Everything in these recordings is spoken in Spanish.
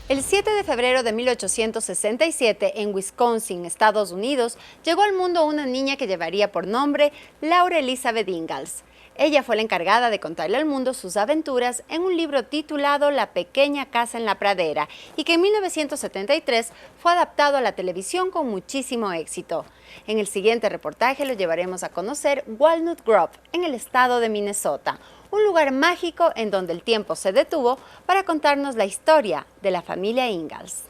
El 7 de febrero de 1867, en Wisconsin, Estados Unidos, llegó al mundo una niña que llevaría por nombre Laura Elizabeth Ingalls. Ella fue la encargada de contarle al mundo sus aventuras en un libro titulado La pequeña casa en la pradera y que en 1973 fue adaptado a la televisión con muchísimo éxito. En el siguiente reportaje lo llevaremos a conocer Walnut Grove, en el estado de Minnesota, un lugar mágico en donde el tiempo se detuvo para contarnos la historia de la familia Ingalls.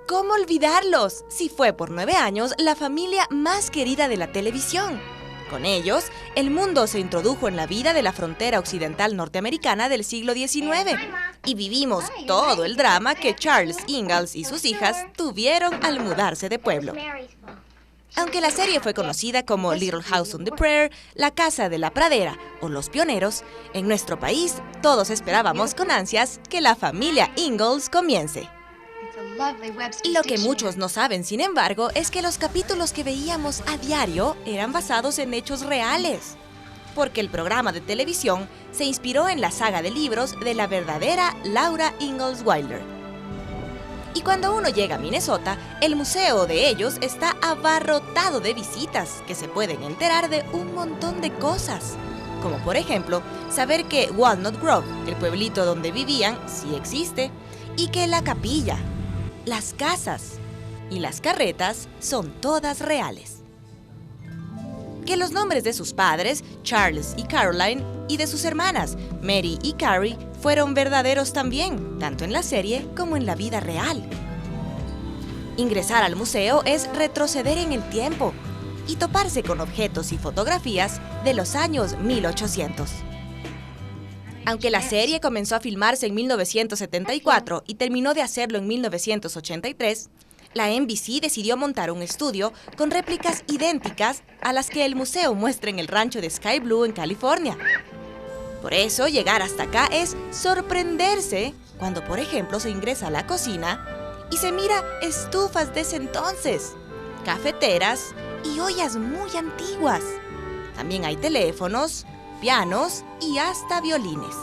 ¿Cómo olvidarlos? Si fue por 9 años la familia más querida de la televisión. Con ellos, el mundo se introdujo en la vida de la frontera occidental norteamericana del siglo XIX y vivimos todo el drama que Charles Ingalls y sus hijas tuvieron al mudarse de pueblo. Aunque la serie fue conocida como Little House on the Prairie, La Casa de la Pradera o Los Pioneros, en nuestro país todos esperábamos con ansias que la familia Ingalls comience. Lo que muchos no saben, sin embargo, es que los capítulos que veíamos a diario eran basados en hechos reales, porque el programa de televisión se inspiró en la saga de libros de la verdadera Laura Ingalls Wilder. Y cuando uno llega a Minnesota, el museo de ellos está abarrotado de visitas que se pueden enterar de un montón de cosas, como por ejemplo, saber que Walnut Grove, el pueblito donde vivían, sí existe, y que la capilla, las casas y las carretas son todas reales. Que los nombres de sus padres, Charles y Caroline, y de sus hermanas, Mary y Carrie, fueron verdaderos también, tanto en la serie como en la vida real. Ingresar al museo es retroceder en el tiempo y toparse con objetos y fotografías de los años 1800. Aunque la serie comenzó a filmarse en 1974 y terminó de hacerlo en 1983, la NBC decidió montar un estudio con réplicas idénticas a las que el museo muestra en el rancho de Sky Blue en California. Por eso, llegar hasta acá es sorprenderse cuando, por ejemplo, se ingresa a la cocina y se mira estufas de ese entonces, cafeteras y ollas muy antiguas. También hay teléfonos, pianos y hasta violines.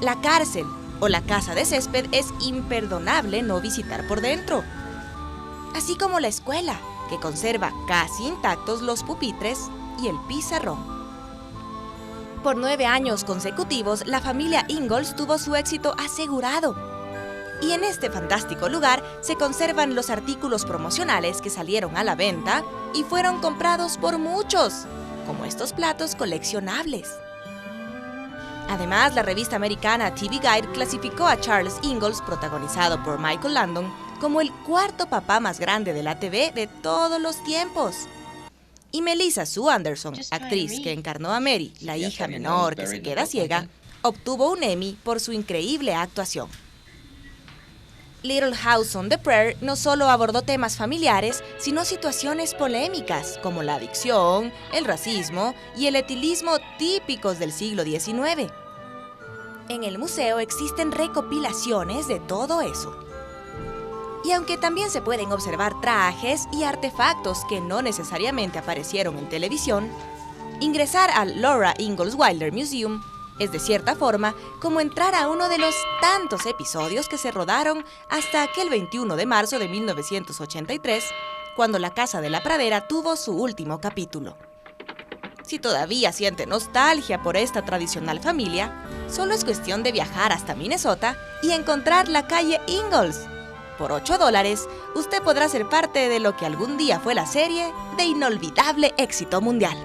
La cárcel o la casa de césped es imperdonable no visitar por dentro, así como la escuela, que conserva casi intactos los pupitres y el pizarrón. Por 9 años consecutivos, la familia Ingalls tuvo su éxito asegurado. Y en este fantástico lugar se conservan los artículos promocionales que salieron a la venta y fueron comprados por muchos, como estos platos coleccionables. Además, la revista americana TV Guide clasificó a Charles Ingalls, protagonizado por Michael Landon, como el 4º papá más grande de la TV de todos los tiempos. Y Melissa Sue Anderson, actriz que encarnó a Mary, la hija menor que se queda ciega, obtuvo un Emmy por su increíble actuación. Little House on the Prairie no solo abordó temas familiares, sino situaciones polémicas como la adicción, el racismo y el etilismo típicos del siglo XIX. En el museo existen recopilaciones de todo eso. Y aunque también se pueden observar trajes y artefactos que no necesariamente aparecieron en televisión, ingresar al Laura Ingalls Wilder Museum es de cierta forma como entrar a uno de los tantos episodios que se rodaron hasta aquel 21 de marzo de 1983, cuando La Casa de la Pradera tuvo su último capítulo. Si todavía siente nostalgia por esta tradicional familia, solo es cuestión de viajar hasta Minnesota y encontrar la calle Ingalls. Por $8, usted podrá ser parte de lo que algún día fue la serie de inolvidable éxito mundial.